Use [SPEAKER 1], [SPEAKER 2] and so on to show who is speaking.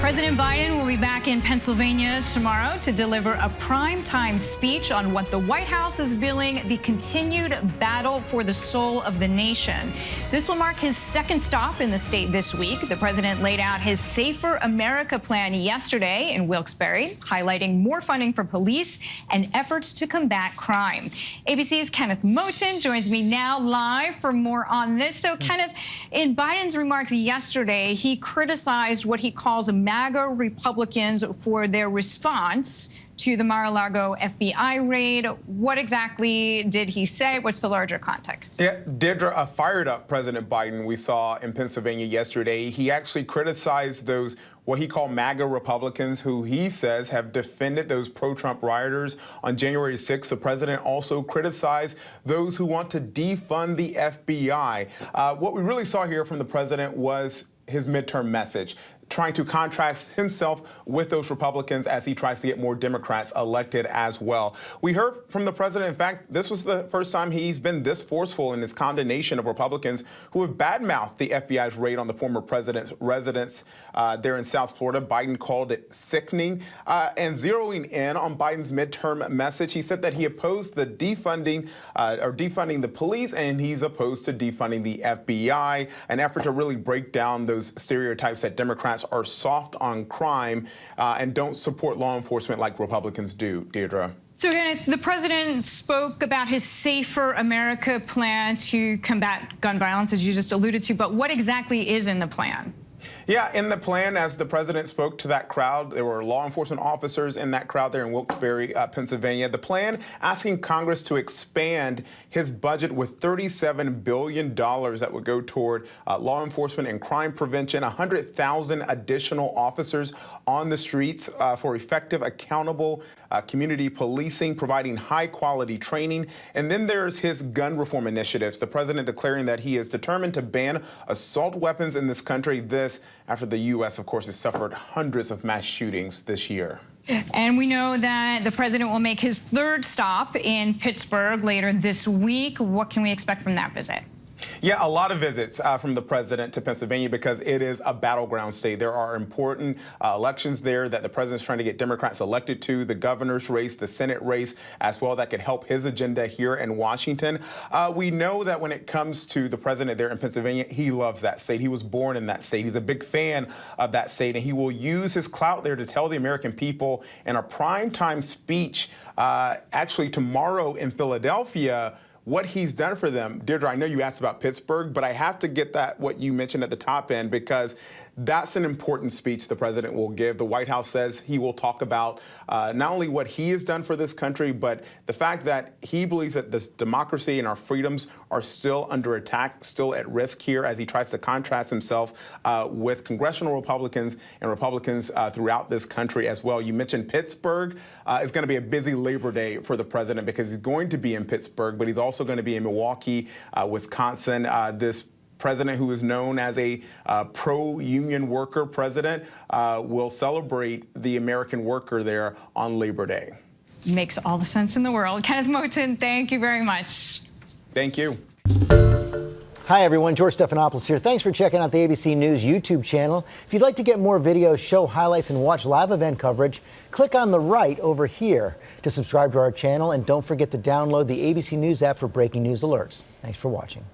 [SPEAKER 1] President Biden will be back in Pennsylvania tomorrow to deliver a primetime speech on what the White House is billing the continued battle for the soul of the nation. This will mark his second stop in the state this week. The president laid out his Safer America plan yesterday in Wilkes-Barre, highlighting more funding for police and efforts to combat crime. ABC's Kenneth Moten joins me now live for more on this. So, Kenneth, in Biden's remarks yesterday, he criticized what he calls MAGA Republicans for their response to the Mar-a-Lago FBI raid. What exactly did he say? What's the larger context?
[SPEAKER 2] Yeah, Deirdre, a fired up President Biden we saw in Pennsylvania yesterday. He actually criticized those what he called MAGA Republicans, who he says have defended those pro-Trump rioters on January 6th. The president also criticized those who want to defund the FBI. What we really saw here from the president was his midterm message, trying to contrast himself with those Republicans as he tries to get more Democrats elected as well. We heard from the president, in fact, this was the first time he's been this forceful in his condemnation of Republicans who have badmouthed the FBI's raid on the former president's residence there in South Florida. Biden called it sickening. And zeroing in on Biden's midterm message, he said that he opposed the defunding the police, and he's opposed to defunding the FBI, an effort to really break down those stereotypes that Democrats are soft on crime and don't support law enforcement like Republicans do, Deirdre.
[SPEAKER 1] So, Kenneth, the president spoke about his Safer America plan to combat gun violence, as you just alluded to, but what exactly is in the plan?
[SPEAKER 2] Yeah, in the plan, as the president spoke to that crowd, there were law enforcement officers in that crowd there in Wilkes-Barre, Pennsylvania. The plan asking Congress to expand his budget with $37 billion that would go toward law enforcement and crime prevention, 100,000 additional officers on the streets for effective, accountable community policing, providing high-quality training. And then there's his gun reform initiatives, the president declaring that he is determined to ban assault weapons in this country, this after the U.S., of course, has suffered hundreds of mass shootings this year.
[SPEAKER 1] And we know that the president will make his third stop in Pittsburgh later this week. What can we expect from that visit?
[SPEAKER 2] Yeah, a lot of visits from the president to Pennsylvania because it is a battleground state. There are important elections there that the president's trying to get Democrats elected to, the governor's race, the Senate race as well, that could help his agenda here in Washington. We know that when it comes to the president there in Pennsylvania, he loves that state. He was born in that state. He's a big fan of that state, and he will use his clout there to tell the American people in a primetime speech actually tomorrow in Philadelphia what he's done for them. Deirdre, I know you asked about Pittsburgh, but I have to get that what you mentioned at the top end because that's an important speech the president will give. The White House says he will talk about not only what he has done for this country, but the fact that he believes that this democracy and our freedoms are still under attack, still at risk here as he tries to contrast himself with congressional Republicans and Republicans throughout this country as well. You mentioned Pittsburgh. It's going to be a busy Labor Day for the president because he's going to be in Pittsburgh, but he's also going to be in Milwaukee, Wisconsin. This president, who is known as a pro-union worker president, will celebrate the American worker there on Labor Day.
[SPEAKER 1] Makes all the sense in the world. Kenneth Moten, thank you very much.
[SPEAKER 2] Thank you.
[SPEAKER 3] Hi, everyone. George Stephanopoulos here. Thanks for checking out the ABC News YouTube channel. If you'd like to get more videos, show highlights, and watch live event coverage, click on the right over here to subscribe to our channel. And don't forget to download the ABC News app for breaking news alerts. Thanks for watching.